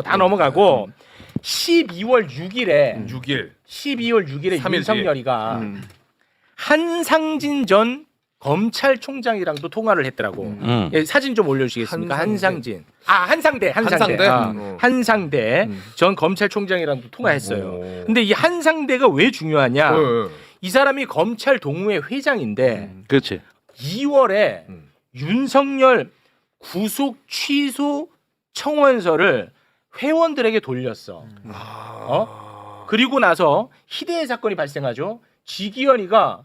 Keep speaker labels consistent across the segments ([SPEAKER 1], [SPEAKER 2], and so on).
[SPEAKER 1] 다 넘어가고 12월 6일에
[SPEAKER 2] 3일
[SPEAKER 1] 윤석열이가 한상진 전 검찰총장이랑도 통화를 했더라고. 예, 사진 좀 올려주시겠습니까? 한상진. 한상대. 한상대 전 검찰총장이랑도 통화했어요. 근데 이 한상대가 왜 중요하냐? 이 사람이 검찰 동호회 회장인데
[SPEAKER 3] 그렇지.
[SPEAKER 1] 2월에 윤석열 구속 취소 청원서를 회원들에게 돌렸어. 그리고 나서 희대의 사건이 발생하죠. 지기현이가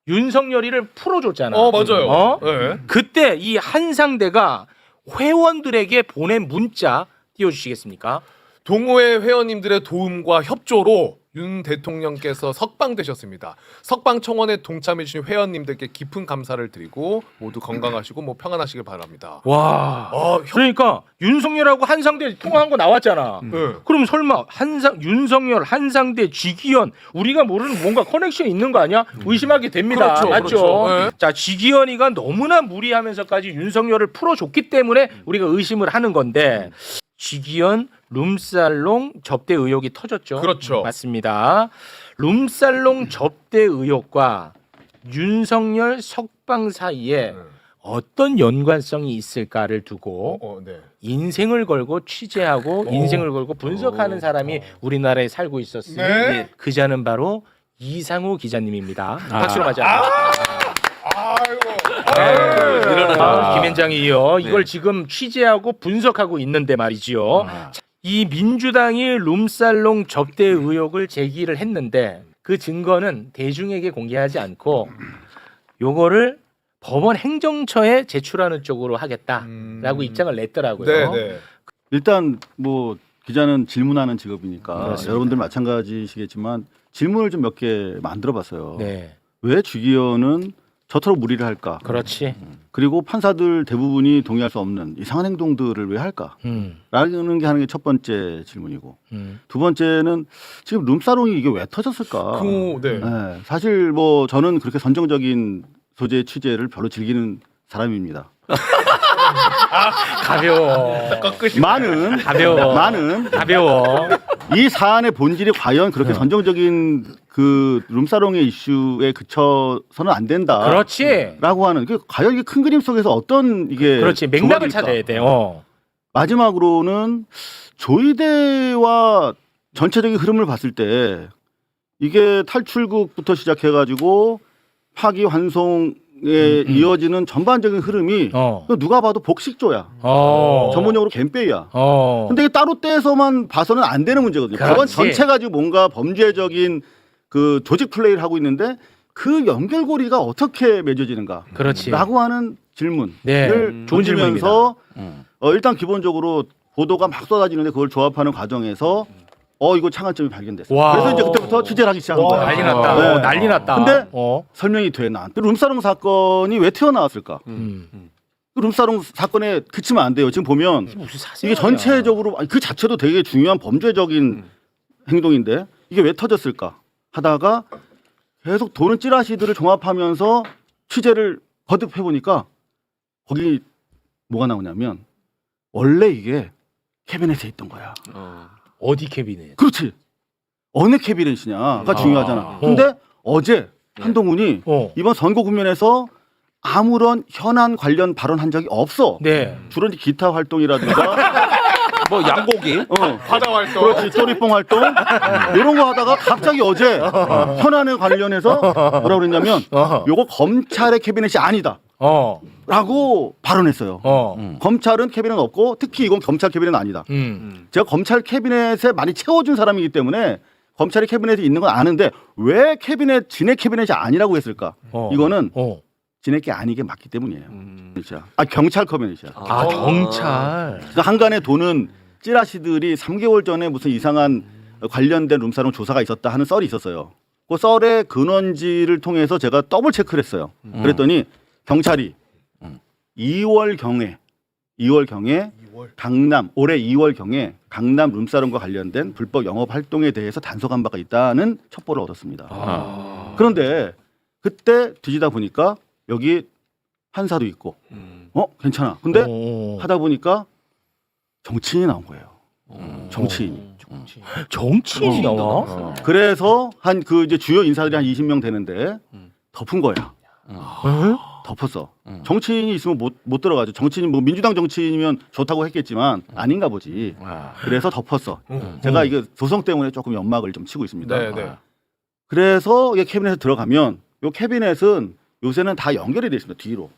[SPEAKER 1] 윤석열이를 풀어줬잖아.
[SPEAKER 2] 맞아요. 네.
[SPEAKER 1] 그때 이 한상대가 회원들에게 보낸 문자 띄워주시겠습니까?
[SPEAKER 2] 동호회 회원님들의 도움과 협조로 윤 대통령께서 석방되셨습니다. 석방 청원에 동참해주신 회원님들께 깊은 감사를 드리고 모두 건강하시고 평안하시길 바랍니다.
[SPEAKER 1] 와, 그러니까 윤석열하고 한상대 통화한 거 나왔잖아. 그럼 설마 윤석열, 한상대, 지기현 우리가 모르는 뭔가 커넥션이 있는 거 아니야? 의심하게 됩니다.
[SPEAKER 2] 그렇죠,
[SPEAKER 1] 맞죠?
[SPEAKER 2] 그렇죠. 네.
[SPEAKER 1] 자, 지기현이가 너무나 무리하면서까지 윤석열을 풀어줬기 때문에 우리가 의심을 하는 건데 지기현 룸살롱 접대 의혹이 터졌죠.
[SPEAKER 2] 그렇죠.
[SPEAKER 1] 맞습니다. 룸살롱 접대 의혹과 윤석열 석방 사이에 어떤 연관성이 있을까를 두고 인생을 걸고 취재하고 인생을 걸고 분석하는 사람이 우리나라에 살고 있었으니
[SPEAKER 2] 네.
[SPEAKER 1] 그자는 바로 이상우 기자님입니다. 박수로 맞아. 김현장이 이어 이걸 지금 취재하고 분석하고 있는데 말이지요. 이 민주당이 룸살롱 접대 의혹을 제기를 했는데 그 증거는 대중에게 공개하지 않고 요거를 법원 행정처에 제출하는 쪽으로 하겠다라고 입장을 냈더라고요.
[SPEAKER 2] 네.
[SPEAKER 4] 일단 뭐 기자는 질문하는 직업이니까
[SPEAKER 1] 그렇습니다.
[SPEAKER 4] 여러분들 마찬가지시겠지만 질문을 좀 몇 개 만들어봤어요.
[SPEAKER 1] 네,
[SPEAKER 4] 왜 주기현은 저토록 무리를 할까?
[SPEAKER 1] 그렇지.
[SPEAKER 4] 그리고 판사들 대부분이 동의할 수 없는 이상한 행동들을 왜 할까? 라는 게 하는 게 첫 번째 질문이고 두 번째는 지금 룸사롱이 이게 왜 터졌을까?
[SPEAKER 2] 네.
[SPEAKER 4] 네, 사실 뭐 저는 그렇게 선정적인 소재 취재를 별로 즐기는 사람입니다.
[SPEAKER 1] 가벼워.
[SPEAKER 4] 많은 이 사안의 본질이 과연 그렇게 선정적인 그 룸사롱의 이슈에 그쳐서는 안 된다.
[SPEAKER 1] 그렇지.
[SPEAKER 4] 라고 하는 그 과연 이게 큰 그림 속에서 어떤 이게
[SPEAKER 1] 그렇지. 맥락을
[SPEAKER 4] 조각일까?
[SPEAKER 1] 찾아야 돼요.
[SPEAKER 4] 마지막으로는 조이대와 전체적인 흐름을 봤을 때 이게 탈출국부터 시작해가지고 파기환송에 이어지는 전반적인 흐름이 누가 봐도 복식조야. 전문용어로 갬빼이야. 근데 이게 따로 떼서만 봐서는 안 되는 문제거든요.
[SPEAKER 1] 그렇지.
[SPEAKER 4] 법원 전체 가지고 뭔가 범죄적인 그 조직 플레이를 하고 있는데 그 연결고리가 어떻게 맺어지는가?
[SPEAKER 1] 그렇지.
[SPEAKER 4] 라고 하는 질문을
[SPEAKER 1] 좋은
[SPEAKER 4] 던지면서 일단 기본적으로 보도가 막 쏟아지는데 그걸 조합하는 과정에서 이거 창안점이 발견됐어.
[SPEAKER 1] 와.
[SPEAKER 4] 그래서 이제 그때부터 취재를 하기 시작한 거야.
[SPEAKER 1] 난리 났다.
[SPEAKER 4] 네.
[SPEAKER 1] 난리 났다.
[SPEAKER 4] 근데 설명이 돼. 나한테 룸사롱 사건이 왜 튀어나왔을까? 그 룸사롱 사건에 그치면 안 돼요. 지금 보면
[SPEAKER 1] 무슨
[SPEAKER 4] 이게 전체적으로 그 자체도 되게 중요한 범죄적인 행동인데 이게 왜 터졌을까 하다가 계속 도는 찌라시들을 종합하면서 취재를 거듭해 보니까 거기 뭐가 나오냐면 원래 이게 캐비넷에 있던 거야.
[SPEAKER 1] 어디 캐비넷?
[SPEAKER 4] 그렇지. 어느 캐비넷이냐가 중요하잖아. 근데 어제 한동훈이 이번 선거 국면에서 아무런 현안 관련 발언한 적이 없어.
[SPEAKER 1] 네.
[SPEAKER 4] 주로 이제 기타 활동이라든가
[SPEAKER 3] 뭐 양고기,
[SPEAKER 2] 바다 활동.
[SPEAKER 4] 그렇지, 쪼리뽕 활동 이런 거 하다가 갑자기 어제 현안에 관련해서 뭐라 그랬냐면 요거 검찰의 캐비넷이 아니다. 라고 발언했어요. 검찰은 캐비넷 없고 특히 이건 검찰 캐비넷은 아니다. 제가 검찰 캐비넷에 많이 채워준 사람이기 때문에 검찰이 캐비넷에 있는 건 아는데 왜 진의 캐비넷이 아니라고 했을까? 이거는 진의 게 아니게 맞기 때문이에요. 경찰 캐비넷이야.
[SPEAKER 1] 경찰.
[SPEAKER 4] 그 한간에 도는 찌라시들이 3개월 전에 무슨 이상한 관련된 룸사롱 조사가 있었다 하는 썰이 있었어요. 그 썰의 근원지를 통해서 제가 더블 체크를 했어요. 그랬더니 경찰이 2월경에 강남 올해 2월경에 강남 룸사롱과 관련된 불법 영업 활동에 대해서 단속한 바가 있다는 첩보를 얻었습니다. 그런데 그때 뒤지다 보니까 여기 판사도 있고 괜찮아. 근데 하다 보니까 정치인이 나온 거예요. 정치인이.
[SPEAKER 1] 정치인이 나와?
[SPEAKER 4] 그래서 한 그 이제 주요 인사들이 한 20명 되는데 덮은 거야. 덮었어. 정치인이 있으면 못 들어가죠. 정치인 뭐 민주당 정치인이면 좋다고 했겠지만 아닌가 보지. 그래서 덮었어. 제가 이게 소송 때문에 조금 연막을 좀 치고 있습니다.
[SPEAKER 2] 네, 네.
[SPEAKER 4] 그래서 이 캐비넷에 들어가면 요 캐비넷은 요새는 다 연결이 돼 있습니다. 뒤로.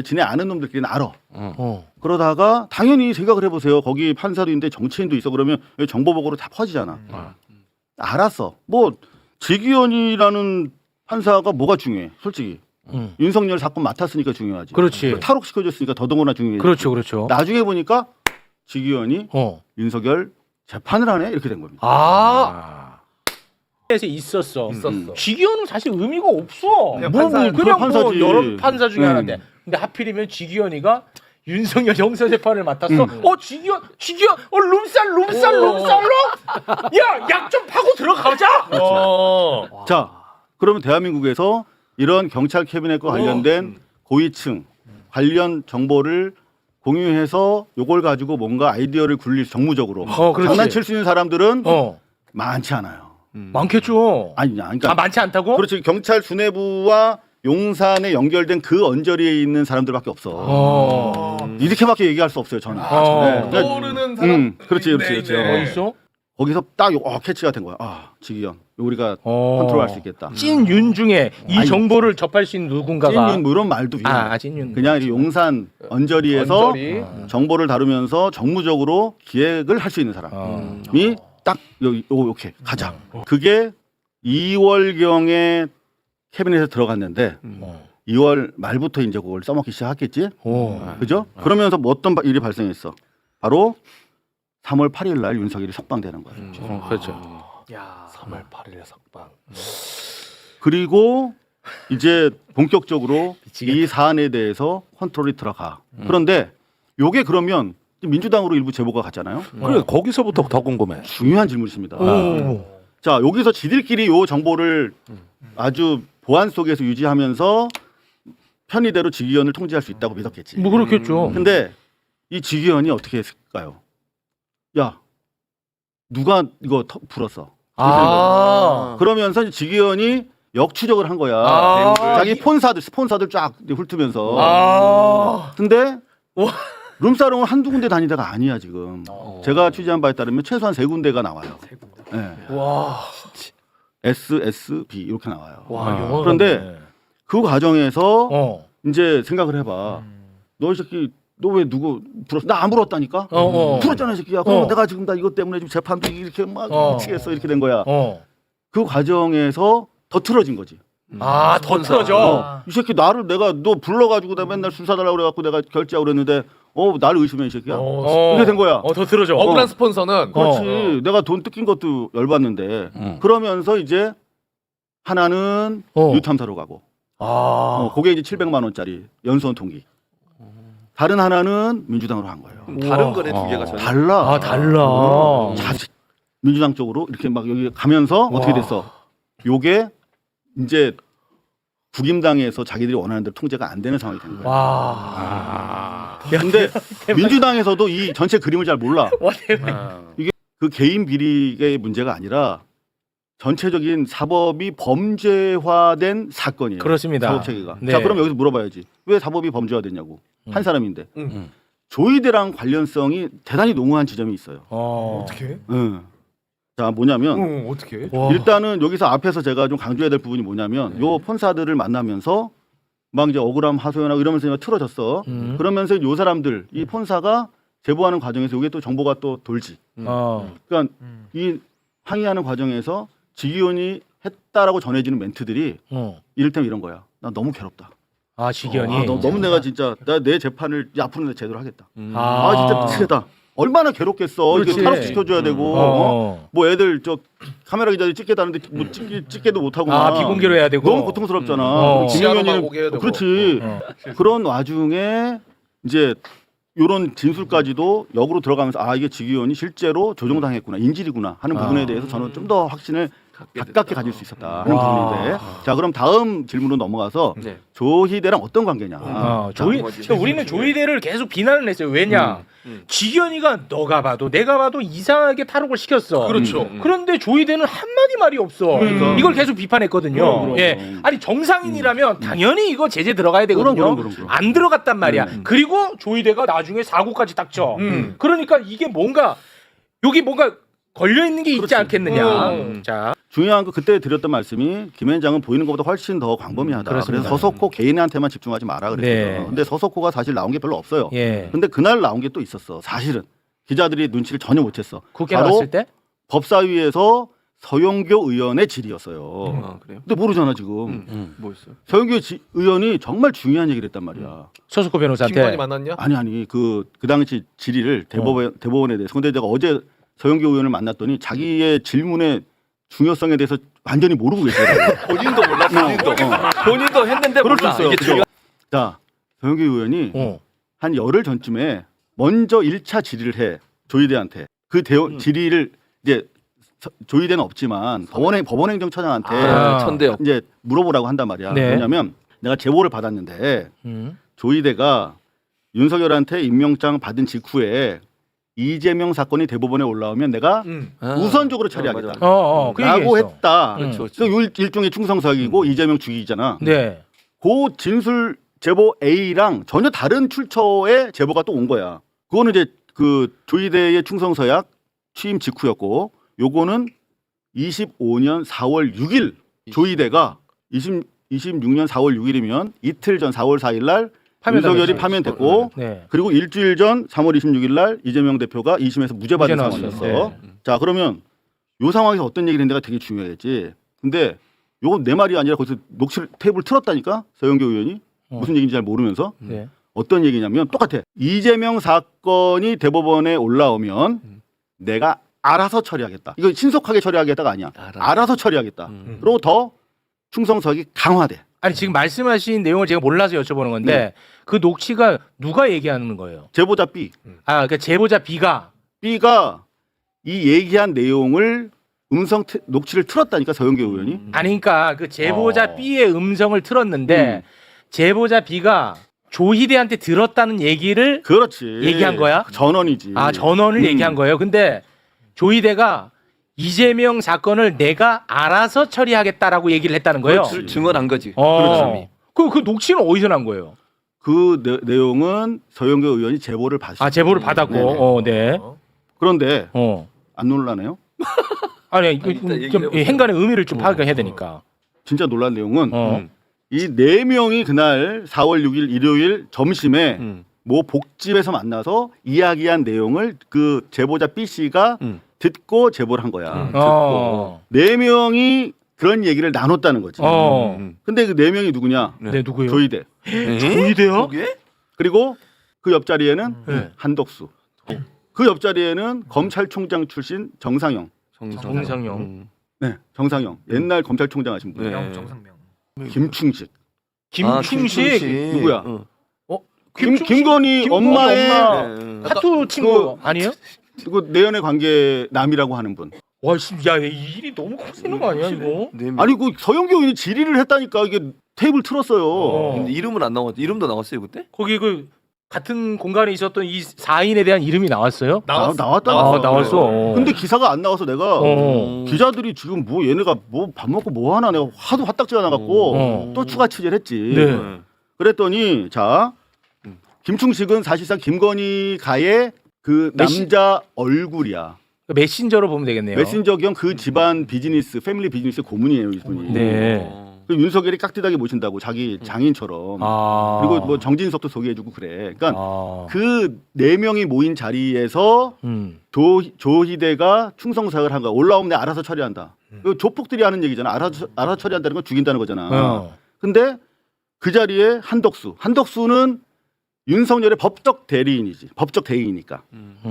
[SPEAKER 4] 지네 아는 놈들끼리는 알아. 그러다가 당연히 생각을 해보세요. 거기 판사도 있는데 정치인도 있어. 그러면 정보보고로 다 퍼지잖아. 알았어. 뭐 지기현이라는 판사가 뭐가 중요해? 솔직히. 윤석열 사건 맡았으니까 중요하지.
[SPEAKER 1] 그렇지.
[SPEAKER 4] 탈옥시켜줬으니까 더더구나 중요해.
[SPEAKER 1] 그렇죠, 그렇죠.
[SPEAKER 4] 나중에 보니까 지기현이 윤석열 재판을 하네 이렇게 된 겁니다.
[SPEAKER 1] 에서 있었어.
[SPEAKER 2] 있었어.
[SPEAKER 1] 지기현은 사실 의미가 없어.
[SPEAKER 2] 그냥
[SPEAKER 1] 뭐,
[SPEAKER 2] 판사-
[SPEAKER 1] 그냥
[SPEAKER 4] 판사지.
[SPEAKER 1] 뭐 여러 판사 중에 하나인데. 근데 하필이면 지기현이가 윤석열 형사 재판을 맡았어. 지기현, 룸살로. 야, 약 좀 파고 들어가자.
[SPEAKER 4] 자, 그러면 대한민국에서 이런 경찰 캐비넷과 관련된 고위층 관련 정보를 공유해서 요걸 가지고 뭔가 아이디어를 굴릴 정무적으로
[SPEAKER 1] 그렇지.
[SPEAKER 4] 장난칠 수 있는 사람들은 많지 않아요.
[SPEAKER 1] 많겠죠.
[SPEAKER 4] 아니냐. 그러니까
[SPEAKER 1] 많지 않다고?
[SPEAKER 4] 그렇지. 경찰 수뇌부와 용산에 연결된 그 언저리에 있는 사람들밖에 없어. 이렇게밖에 얘기할 수 없어요. 저는. 네.
[SPEAKER 2] 떠오르는 사람.
[SPEAKER 4] 그렇지.
[SPEAKER 1] 어딨어?
[SPEAKER 4] 거기서 딱 캐치가 된 거야. 지기현. 우리가 컨트롤할 수 있겠다.
[SPEAKER 1] 찐윤 중에 이 정보를 접할 수 있는 누군가가.
[SPEAKER 4] 찐윤 뭐 이런 말도
[SPEAKER 1] 찐윤.
[SPEAKER 4] 그냥 이 용산 언저리에서
[SPEAKER 2] 언저리.
[SPEAKER 4] 정보를 다루면서 정무적으로 기획을 할 수 있는 사람이 딱 이렇게 가자. 그게 2월경에 캐비넷에 들어갔는데 2월 말부터 이제 그걸 써먹기 시작했겠지. 그죠? 그러면서 뭐 어떤 일이 발생했어? 바로 3월 8일 날 윤석열이 석방되는 거예요.
[SPEAKER 1] 그렇죠.
[SPEAKER 2] 야, 3월 8일에 석방.
[SPEAKER 4] 그리고 이제 본격적으로 이 사안에 대해서 컨트롤이 들어가. 그런데 요게 그러면 민주당으로 일부 제보가 갔잖아요.
[SPEAKER 3] 그래 거기서부터 더 궁금해.
[SPEAKER 4] 중요한 질문이십니다. 자, 여기서 지들끼리 요 정보를 아주 보안 속에서 유지하면서 편의대로 지기현을 통제할 수 있다고 믿었겠지.
[SPEAKER 1] 뭐 그렇겠죠.
[SPEAKER 4] 근데 이 지기현이 어떻게 했을까요? 야, 누가 이거 불었어? 그러면서 이제 지기현이 역추적을 한 거야. 자기 스폰사들 쫙 훑으면서. 근데 룸사롱은 한두 군데 다니다가 아니야 지금. 제가 취재한 바에 따르면 최소한 3군데가 나와요. 네.
[SPEAKER 1] 와.
[SPEAKER 4] SSB 이렇게 나와요.
[SPEAKER 1] 영화가
[SPEAKER 4] 그런데 그 과정에서 이제 생각을 해봐. 너 이 새끼 너 왜 누구 불었어? 나 안 불었다니까. 불었잖아 이 새끼야. 그럼 내가 지금 다 이것 때문에 지금 재판도 이렇게 막 미치겠어 이렇게 된 거야. 그 과정에서 더 틀어진 거지.
[SPEAKER 1] 더 틀어져.
[SPEAKER 4] 이 새끼 내가 너 불러가지고 나 맨날 술 사달라고 그래갖고 내가 결제하고 그랬는데 나를 의심해 이 새끼야. 이렇게 된 거야.
[SPEAKER 1] 더 틀어져.
[SPEAKER 2] 억울한 스폰서는
[SPEAKER 4] 그렇지. 내가 돈 뜯긴 것도 열받는데. 그러면서 이제 하나는 뉴탐사로 가고. 그게 이제 700만 원짜리 연수원 통기. 다른 하나는 민주당으로 한 거예요.
[SPEAKER 3] 다른 거네 두 개가 전혀.
[SPEAKER 4] 달라.
[SPEAKER 1] 달라.
[SPEAKER 4] 민주당 쪽으로 이렇게 막 여기 가면서 어떻게 됐어? 요게 이제 국임당에서 자기들이 원하는 대로 통제가 안 되는 상황이 된 거야. 근데 민주당에서도 이 전체 그림을 잘 몰라. 이게 그 개인 비리의 문제가 아니라 전체적인 사법이 범죄화된 사건이에요.
[SPEAKER 1] 그렇습니다.
[SPEAKER 4] 사법 체계가.
[SPEAKER 1] 네.
[SPEAKER 4] 자, 그럼 여기서 물어봐야지. 왜 사법이 범죄화됐냐고. 한 사람인데. 조이대랑 관련성이 대단히 농후한 지점이 있어요.
[SPEAKER 2] 어떻게?
[SPEAKER 4] 자, 뭐냐면
[SPEAKER 2] 어떻게?
[SPEAKER 4] 일단은 여기서 앞에서 제가 좀 강조해야 될 부분이 뭐냐면 요 폰사들을 만나면서 막 이제 억울함 하소연하고 이러면서 틀어졌어. 그러면서 요 사람들 이 폰사가 제보하는 과정에서 이게 또 정보가 또 돌지. 그러니까 이 항의하는 과정에서 지기현이 했다라고 전해지는 멘트들이 이를테면 이런 거야. 나 너무 괴롭다.
[SPEAKER 1] 지기현이.
[SPEAKER 4] 너무 내가 진짜 내 재판을 앞으로는 제대로 하겠다. 진짜 미치겠다. 얼마나 괴롭겠어. 이게 탈옥 시켜줘야 되고 뭐 애들 카메라 기자들이 찍겠다는데 뭐 찍게도 못하고
[SPEAKER 1] 비공개로 해야 되고
[SPEAKER 4] 너무 고통스럽잖아.
[SPEAKER 2] 지하로만 오게 해야 되고.
[SPEAKER 4] 그렇지. 그런 와중에 이제 이런 진술까지도 역으로 들어가면서 이게 지기현이 실제로 조종당했구나 인질이구나 하는 부분에 대해서 저는 좀 더 확신을 가깝게 가질 수 있었다 하는
[SPEAKER 1] 와.
[SPEAKER 4] 부분인데 자 그럼 다음 질문으로 넘어가서
[SPEAKER 3] 네.
[SPEAKER 4] 조희대랑 어떤 관계냐
[SPEAKER 1] 그러니까 우리는 조희대를 계속 비난을 했어요. 왜냐? 지견이가 너가 봐도 내가 봐도 이상하게 탈옥을 시켰어.
[SPEAKER 2] 그렇죠.
[SPEAKER 1] 그런데 조희대는 한마디 말이 없어. 이걸 계속 비판했거든요.
[SPEAKER 4] 그럼.
[SPEAKER 1] 예. 아니 정상인이라면 당연히 이거 제재 들어가야 되거든요.
[SPEAKER 4] 그럼.
[SPEAKER 1] 안 들어갔단 말이야. 그리고 조희대가 나중에 사고까지 딱 쳐. 그러니까 이게 뭔가 여기 뭔가 걸려 있는 게 있지 않겠느냐. 자,
[SPEAKER 4] 중요한 거 그때 드렸던 말씀이 김현장은 보이는 것보다 훨씬 더 광범위하다.
[SPEAKER 1] 그렇습니다.
[SPEAKER 4] 그래서 서석호 개인한테만 집중하지 마라 그랬거든요.
[SPEAKER 1] 네.
[SPEAKER 4] 근데 서석호가 사실 나온 게 별로 없어요.
[SPEAKER 1] 예.
[SPEAKER 4] 근데 그날 나온 게 또 있었어. 사실은 기자들이 눈치를 전혀 못 챘어.
[SPEAKER 1] 국회
[SPEAKER 4] 바로
[SPEAKER 1] 나왔을 때?
[SPEAKER 4] 법사위에서 서영교 의원의 질의였어요.
[SPEAKER 3] 아, 그래요?
[SPEAKER 4] 근데 모르잖아 지금.
[SPEAKER 3] 뭐였어요?
[SPEAKER 4] 서영교 의원이 정말 중요한 얘기를 했단 말이야.
[SPEAKER 1] 서석호 변호사한테.
[SPEAKER 2] 김건희 만났냐?
[SPEAKER 4] 아니 그 당시 질의를 대법원에 대해서. 근데 내가 어제 서영교 의원을 만났더니 자기의 질문의 중요성에 대해서 완전히 모르고 계시더라고요.
[SPEAKER 3] 본인도 몰라. 본인도 했는데
[SPEAKER 4] 그럴 수
[SPEAKER 3] 몰라.
[SPEAKER 4] 있어요.
[SPEAKER 3] 이게
[SPEAKER 4] 그죠? 자, 서영교 의원이 한 열흘 전쯤에 먼저 1차 질의를 해 조희대한테. 그 질의를 이제 조희대는 없지만 법원행정처장한테
[SPEAKER 3] 천대요.
[SPEAKER 4] 이제 물어보라고 한단 말이야.
[SPEAKER 1] 네.
[SPEAKER 4] 왜냐면 내가 제보를 받았는데
[SPEAKER 1] 음.
[SPEAKER 4] 조희대가 윤석열한테 임명장 받은 직후에 이재명 사건이 대법원에 올라오면 내가 우선적으로 처리하겠다.
[SPEAKER 1] 그
[SPEAKER 4] 라고
[SPEAKER 1] 얘기했어.
[SPEAKER 4] 했다.
[SPEAKER 3] 그렇죠.
[SPEAKER 4] 그 일종의 충성서기고 이재명 죽이잖아.
[SPEAKER 1] 네.
[SPEAKER 4] 그 진술 제보 A랑 전혀 다른 출처의 제보가 또 온 거야. 그거는 이제 그 조희대의 충성서약 취임 직후였고 요거는 25년 4월 6일 조희대가 26년 4월 6일이면 이틀 전 4월 4일 날 윤석열이 파면됐고
[SPEAKER 1] 네.
[SPEAKER 4] 그리고 일주일 전 3월 26일 날 이재명 대표가 2심에서 무죄 받은
[SPEAKER 1] 무죄
[SPEAKER 4] 상황이었어.
[SPEAKER 1] 나왔어요.
[SPEAKER 4] 자 그러면 요 상황에서 어떤 얘기를 했는지가 되게 중요했지. 근데 요건 내 말이 아니라 거기서 테이블 틀었다니까 서영교 의원이 무슨 얘기인지 잘 모르면서
[SPEAKER 1] 네.
[SPEAKER 4] 어떤 얘기냐면 똑같아. 이재명 사건이 대법원에 올라오면 내가 알아서 처리하겠다. 이거 신속하게 처리하겠다가 아니야. 알아서 처리하겠다. 그리고 더 충성석이 강화돼.
[SPEAKER 1] 아니 지금 말씀하신 내용을 제가 몰라서 여쭤보는 건데
[SPEAKER 4] 네.
[SPEAKER 1] 그 녹취가 누가 얘기하는 거예요?
[SPEAKER 4] 제보자 B.
[SPEAKER 1] 그러니까 제보자 B가
[SPEAKER 4] B가 이 얘기한 내용을 녹취를 틀었다니까 서영교 의원이.
[SPEAKER 1] 아니 그러니까 그 제보자 B의 음성을 틀었는데 제보자 B가 조희대한테 들었다는 얘기를
[SPEAKER 4] 그렇지.
[SPEAKER 1] 얘기한 거야?
[SPEAKER 4] 전원이지.
[SPEAKER 1] 전원을 얘기한 거예요. 근데 조희대가 이재명 사건을 내가 알아서 처리하겠다라고 얘기를 했다는 거예요.
[SPEAKER 3] 그걸 증언한 거지.
[SPEAKER 1] 그 녹취는 어디서 난 거예요?
[SPEAKER 4] 그 내용은 서영교 의원이 제보를 받았어요.
[SPEAKER 1] 제보를 받았고. 네.
[SPEAKER 4] 그런데 안 놀라네요.
[SPEAKER 1] 아니 좀
[SPEAKER 3] 얘기해보세요.
[SPEAKER 1] 행간의 의미를 좀 파악해야 되니까.
[SPEAKER 4] 진짜 놀란 내용은 이 네 명이 그날 4월 6일 일요일 점심에 뭐 복집에서 만나서 이야기한 내용을 그 제보자 B 씨가 듣고 제보를 한 거야.
[SPEAKER 1] 듣고.
[SPEAKER 4] 네 명이 그런 얘기를 나눴다는 거지. 근데 그 네 명이 누구냐?
[SPEAKER 1] 네, 누구요?
[SPEAKER 4] 조희대.
[SPEAKER 1] 조희대요?
[SPEAKER 3] 그게?
[SPEAKER 4] 그리고 그 옆자리에는
[SPEAKER 1] 네.
[SPEAKER 4] 한덕수. 그 옆자리에는 검찰총장 출신 정상영.
[SPEAKER 1] 정상영.
[SPEAKER 4] 네, 정상영. 옛날 검찰총장 하신 분.
[SPEAKER 3] 네.
[SPEAKER 4] 김충식.
[SPEAKER 1] 김충식.
[SPEAKER 4] 누구야?
[SPEAKER 1] 김충식?
[SPEAKER 4] 김건희 엄마의
[SPEAKER 1] 카투 친구 아니에요?
[SPEAKER 4] 그 내연의 관계 남이라고 하는 분.
[SPEAKER 1] 와, 야, 이 일이 너무 커지는 거 아니야 이거?
[SPEAKER 4] 아니 그 서영교 의원이 질의를 했다니까 이게 테이블 틀었어요.
[SPEAKER 3] 근데 이름은 안 나왔. 이름도 나왔어요 그때?
[SPEAKER 1] 거기 그 같은 공간에 있었던 이 4인에 대한 이름이 나왔어요?
[SPEAKER 4] 나왔다.
[SPEAKER 1] 나왔어.
[SPEAKER 4] 근데 기사가 안 나와서 내가 기자들이 지금 뭐 얘네가 뭐 밥 먹고 뭐 하나 내가 하도 화딱지가 나갖고 또 추가 취재를 했지.
[SPEAKER 1] 네.
[SPEAKER 4] 그랬더니 자 김충식은 사실상 김건희 가의 그 남자 얼굴이야.
[SPEAKER 1] 메신저로 보면 되겠네요.
[SPEAKER 4] 메신저 겸 그 집안 비즈니스, 패밀리 비즈니스 고문이에요, 이분이.
[SPEAKER 1] 네.
[SPEAKER 4] 그 윤석열이 깍듯하게 모신다고 자기 장인처럼. 그리고 뭐 정진석도 소개해주고 그래. 그러니까 그 네 명이 모인 자리에서 조희대가 충성사역을 한 거야. 올라오면 내가 알아서 처리한다. 그 조폭들이 하는 얘기잖아. 알아서 처리한다는 건 죽인다는 거잖아. 근데 그 자리에 한덕수는 윤석열의 법적 대리인이지. 법적 대리인이니까.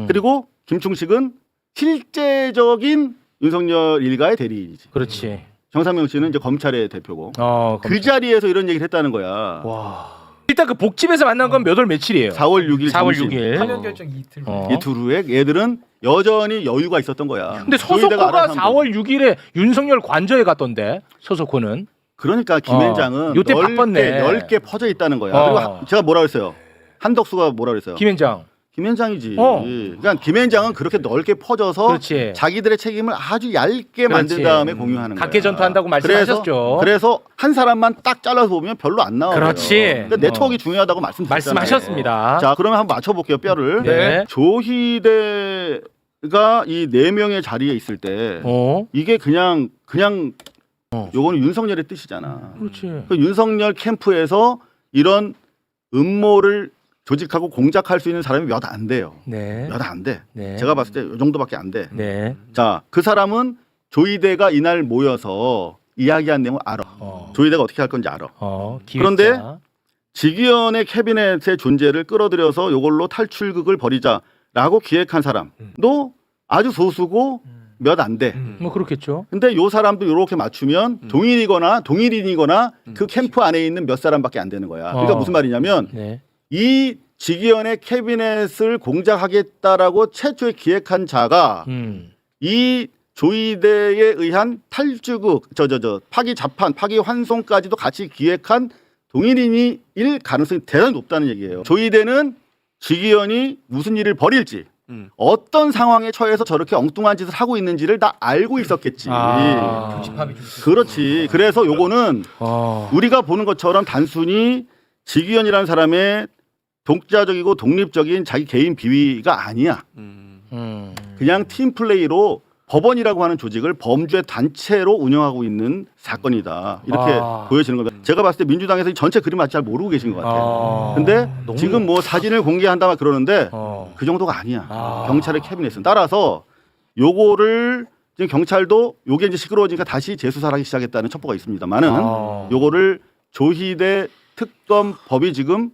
[SPEAKER 4] 그리고 김충식은 실제적인 윤석열 일가의 대리인이지.
[SPEAKER 1] 그렇지.
[SPEAKER 4] 정상명 씨는 이제 검찰의 대표고.
[SPEAKER 1] 검찰.
[SPEAKER 4] 그 자리에서 이런 얘기를 했다는 거야.
[SPEAKER 1] 와. 일단 그 복집에서 만난 건 몇 월 며칠이에요?
[SPEAKER 4] 4월 6일
[SPEAKER 1] 4월
[SPEAKER 4] 점심.
[SPEAKER 1] 6일.
[SPEAKER 5] 파면 결정 이틀.
[SPEAKER 4] 이틀 후에 얘들은 여전히 여유가 있었던 거야.
[SPEAKER 1] 근데
[SPEAKER 4] 조이대가
[SPEAKER 1] 서석호가
[SPEAKER 4] 알아서 한 거야.
[SPEAKER 1] 4월 6일에 윤석열 관저에 갔던데 서석호는.
[SPEAKER 4] 그러니까 김현장은
[SPEAKER 1] 요때 바빴네.
[SPEAKER 4] 넓게 퍼져 있다는 거야.
[SPEAKER 1] 어.
[SPEAKER 4] 그리고 제가 뭐라 그랬어요? 한덕수가 뭐라 그랬어요?
[SPEAKER 1] 김현장.
[SPEAKER 4] 김현장이지.
[SPEAKER 1] 어.
[SPEAKER 4] 그러니까 김현장은 그렇게 넓게 퍼져서
[SPEAKER 1] 그렇지.
[SPEAKER 4] 자기들의 책임을 아주 얇게
[SPEAKER 1] 그렇지.
[SPEAKER 4] 만든 다음에 공유하는 거야.
[SPEAKER 1] 각계 전투한다고 말씀하셨죠.
[SPEAKER 4] 그래서 한 사람만 딱 잘라서 보면 별로 안 나와요.
[SPEAKER 1] 그렇지.
[SPEAKER 4] 그러니까 네트워크가 중요하다고 말씀드렸잖아요.
[SPEAKER 1] 말씀하셨습니다.
[SPEAKER 4] 자, 그러면 한번 맞춰볼게요. 뼈를.
[SPEAKER 1] 네.
[SPEAKER 4] 조희대가 이 네 명의 자리에 있을 때 이게 그냥 요거는 윤석열의 뜻이잖아.
[SPEAKER 1] 그렇지.
[SPEAKER 4] 그 윤석열 캠프에서 이런 음모를 조직하고 공작할 수 있는 사람이 몇 안 돼요.
[SPEAKER 1] 네.
[SPEAKER 4] 몇 안 돼.
[SPEAKER 1] 네.
[SPEAKER 4] 제가 봤을 때 이 정도밖에 안 돼.
[SPEAKER 1] 네.
[SPEAKER 4] 자, 그 사람은 조이대가 이날 모여서 이야기한 내용을 알아. 조이대가 어떻게 할 건지 알아.
[SPEAKER 1] 기획자.
[SPEAKER 4] 그런데 직위원회 캐비넷의 존재를 끌어들여서 이걸로 탈출극을 벌이자라고 기획한 사람도 아주 소수고 몇 안 돼.
[SPEAKER 1] 뭐 그렇겠죠.
[SPEAKER 4] 근데 요 사람도 이렇게 맞추면 동일인이거나 그 캠프 안에 있는 몇 사람밖에 안 되는 거야. 그러니까 무슨 말이냐면
[SPEAKER 1] 네.
[SPEAKER 4] 이 직위원회 캐비넷을 공작하겠다라고 최초에 기획한 자가 이 조이대에 의한 탈주극, 파기 자판, 파기 환송까지도 같이 기획한 동일인일 가능성이 대단히 높다는 얘기예요. 조이대는 직위원이 무슨 일을 벌일지, 어떤 상황에 처해서 저렇게 엉뚱한 짓을 하고 있는지를 다 알고 있었겠지. 그렇지. 그래서 요거는 우리가 보는 것처럼 단순히 직위원이라는 사람의 독자적이고 독립적인 자기 개인 비위가 아니야. 그냥 팀 플레이로 법원이라고 하는 조직을 범죄 단체로 운영하고 있는 사건이다. 이렇게 보여지는 겁니다. 제가 봤을 때 민주당에서 이 전체 그림 아직 잘 모르고 계신 것 같아요. 근데 지금 뭐 사진을 공개한다 막 그러는데 그 정도가 아니야. 경찰의 캐비넷은. 따라서 요거를 지금 경찰도 요게 이제 시끄러워지니까 다시 재수사를 하기 시작했다는 첩보가 있습니다만은 요거를 조희대 특검법이 지금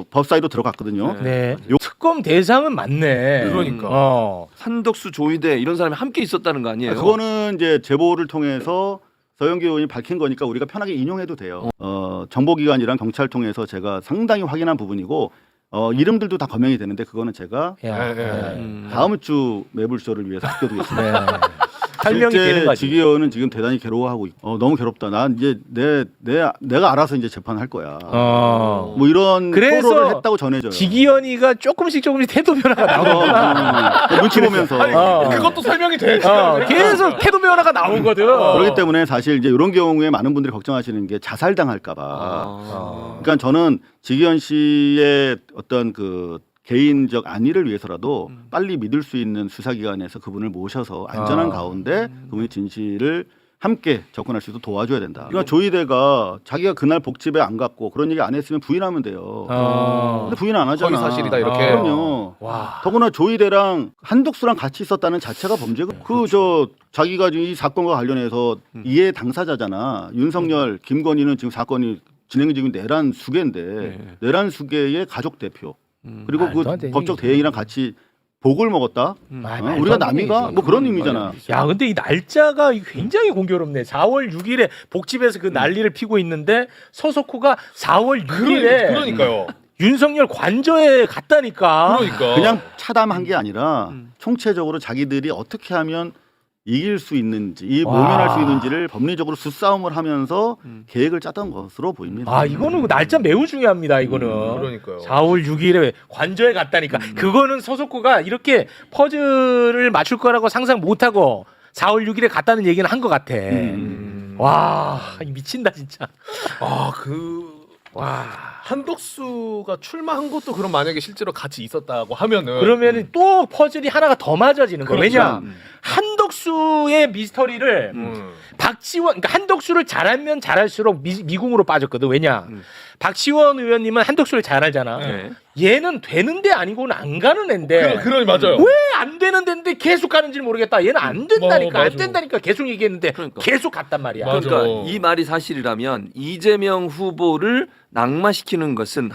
[SPEAKER 4] 법사위로 들어갔거든요.
[SPEAKER 1] 네. 특검 대상은 맞네.
[SPEAKER 2] 그러니까.
[SPEAKER 3] 한덕수, 조이대 이런 사람이 함께 있었다는 거 아니에요?
[SPEAKER 4] 그거는 이제 제보를 통해서 서영교 의원이 밝힌 거니까 우리가 편하게 인용해도 돼요. 정보기관이랑 경찰 통해서 제가 상당히 확인한 부분이고 이름들도 다 거명이 되는데 그거는 제가 다음 주 매불쇼를 위해서 아껴두겠습니다.
[SPEAKER 1] 네. 설명이 되는
[SPEAKER 4] 실제
[SPEAKER 1] 거지.
[SPEAKER 4] 직위원은 지금 대단히 괴로워하고 있고 너무 괴롭다. 난 이제 내가 알아서 이제 재판할 거야. 뭐 이런
[SPEAKER 1] 그래서
[SPEAKER 4] 토로를 했다고 전해져요.
[SPEAKER 1] 직위원이가 조금씩 태도 변화가 나오고
[SPEAKER 4] 눈치 보면서
[SPEAKER 2] 그것도 설명이 돼.
[SPEAKER 1] 계속 태도 변화가 나오거든.
[SPEAKER 4] 그렇기 때문에 사실 이제 이런 경우에 많은 분들이 걱정하시는 게 자살당할까봐. 그러니까 저는 직위원 씨의 어떤 그 개인적 안위를 위해서라도 빨리 믿을 수 있는 수사기관에서 그분을 모셔서 안전한 가운데 그분의 진실을 함께 접근할 수 있도록 도와줘야 된다. 그러니까 조이대가 자기가 그날 복집에 안 갔고 그런 얘기 안 했으면 부인하면 돼요. 근데 부인 안 하잖아.
[SPEAKER 2] 거의 사실이다 이렇게.
[SPEAKER 4] 그럼요. 더구나 조이대랑 한덕수랑 같이 있었다는 자체가 범죄고 자기가 이 사건과 관련해서 이해 당사자잖아. 윤석열, 김건희는 지금 사건이 진행 중인 내란 수계인데 내란 수계의 가족 대표. 그리고 그 법적 대행이랑 같이 복을 먹었다. 우리가 남이가 뭐 그런 의미잖아.
[SPEAKER 1] 야, 근데 이 날짜가 굉장히 공교롭네. 4월 6일에 복집에서 그 난리를 피고 있는데 서석호가 4월 6일에
[SPEAKER 2] 그러니까요.
[SPEAKER 1] 윤석열 관저에 갔다니까.
[SPEAKER 2] 그러니까.
[SPEAKER 4] 그냥 차담한 게 아니라 총체적으로 자기들이 어떻게 하면 이길 수 있는지, 모면할 수 있는지를 법리적으로 수싸움을 하면서 계획을 짰던 것으로 보입니다.
[SPEAKER 1] 이거는 날짜 매우 중요합니다. 이거는.
[SPEAKER 2] 그러니까요.
[SPEAKER 1] 4월 6일에 관저에 갔다니까. 그거는 서석호가 이렇게 퍼즐을 맞출 거라고 상상 못하고 4월 6일에 갔다는 얘기는 한 것 같아. 와, 미친다 진짜.
[SPEAKER 2] 한덕수가 출마한 것도 그럼 만약에 실제로 같이 있었다고 하면은
[SPEAKER 1] 그러면 또 퍼즐이 하나가 더 맞아지는 거야.
[SPEAKER 2] 그렇죠.
[SPEAKER 1] 왜냐? 한덕수의 미스터리를 박지원, 그러니까 한덕수를 잘하면 잘할수록 미궁으로 빠졌거든. 왜냐? 박지원 의원님은 한덕수를 잘 알잖아. 얘는 되는데 아니고는 안 가는 애인데.
[SPEAKER 2] 맞아요.
[SPEAKER 1] 왜 안 되는 데인데 계속 가는지 모르겠다. 얘는 안 된다니까.
[SPEAKER 2] 맞아.
[SPEAKER 1] 안 된다니까 계속 얘기했는데
[SPEAKER 3] 그러니까.
[SPEAKER 1] 계속 갔단 말이야.
[SPEAKER 2] 맞아.
[SPEAKER 3] 그러니까 이 말이 사실이라면 이재명 후보를 낙마시키는 것은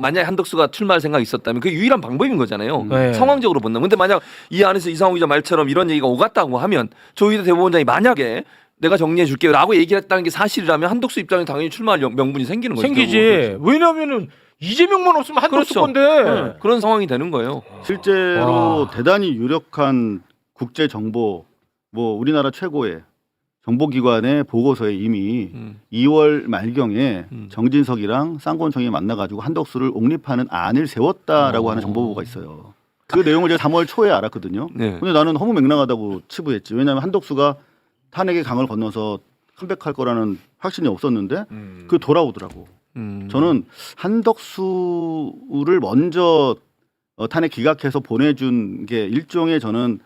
[SPEAKER 3] 만약에 한덕수가 출마할 생각이 있었다면 그게 유일한 방법인 거잖아요.
[SPEAKER 1] 네.
[SPEAKER 3] 상황적으로 본다면. 근데 만약 이 안에서 이상호 기자 말처럼 이런 얘기가 오갔다고 하면 조희대 대법원장이 만약에 내가 정리해 줄게요라고 얘기를 했다는 게 사실이라면 한덕수 입장에 당연히 출마할 명분이 생기는 거죠.
[SPEAKER 1] 생기지.
[SPEAKER 3] 그렇죠.
[SPEAKER 1] 왜냐면은 이재명만 없으면 한덕수
[SPEAKER 3] 그렇죠.
[SPEAKER 1] 건데.
[SPEAKER 3] 네, 그런 상황이 되는 거예요.
[SPEAKER 4] 실제로
[SPEAKER 1] 와.
[SPEAKER 4] 대단히 유력한 국제 정보 뭐 우리나라 최고의 정보기관의 보고서에 이미 2월 말경에 정진석이랑 쌍권총이 만나가지고 한덕수를 옹립하는 안을 세웠다라고 하는 정보보고가 있어요. 그 내용을 제가 3월 초에 알았거든요.
[SPEAKER 3] 네.
[SPEAKER 4] 근데 나는 허무맹랑하다고 치부했지. 왜냐하면 한덕수가 탄핵의 강을 건너서 컴백할 거라는 확신이 없었는데 그 돌아오더라고. 저는 한덕수를 먼저 탄핵 기각해서 보내준 게 일종의 저는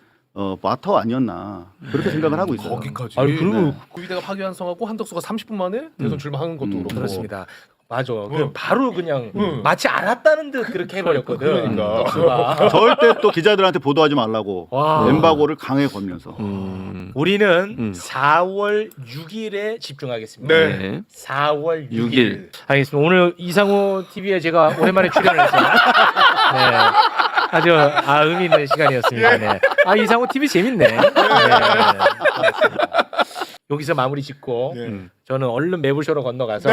[SPEAKER 4] 마터 아니었나 그렇게 생각을 하고 있어요.
[SPEAKER 2] 거기까지.
[SPEAKER 1] 아니, 그리고
[SPEAKER 2] 구의대가 파기환송하고 한덕수가 30분 만에 대선 출마하는 것도 그렇고.
[SPEAKER 1] 그렇습니다. 맞아. 그냥 바로 그냥 마치 알았다는 듯 그렇게 해버렸거든.
[SPEAKER 2] 그러니까.
[SPEAKER 1] 한덕수가.
[SPEAKER 4] 절대 또 기자들한테 보도하지 말라고
[SPEAKER 1] 와.
[SPEAKER 4] 엠바고를 강하게 걸면서
[SPEAKER 1] 우리는 4월 6일에 집중하겠습니다.
[SPEAKER 2] 네.
[SPEAKER 3] 네.
[SPEAKER 1] 4월 6일.
[SPEAKER 3] 6일.
[SPEAKER 1] 알겠습니다. 오늘 이상호 TV에 제가 오랜만에 출연을 해서 네. 아주 의미 있는 시간이었습니다. 네. 이상호 TV 재밌네. 네. 여기서 마무리 짓고 저는 얼른 매불쇼로 건너가서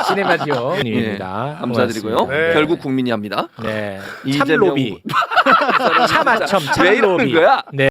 [SPEAKER 1] 시네마지오입니다.
[SPEAKER 3] 감사드리고요.
[SPEAKER 2] 네.
[SPEAKER 3] 결국 국민이 합니다.
[SPEAKER 1] 네.
[SPEAKER 3] 이재명
[SPEAKER 1] 참로비. 차마첨
[SPEAKER 3] 왜 이러는
[SPEAKER 1] 참로비.
[SPEAKER 3] 거야?
[SPEAKER 1] 네.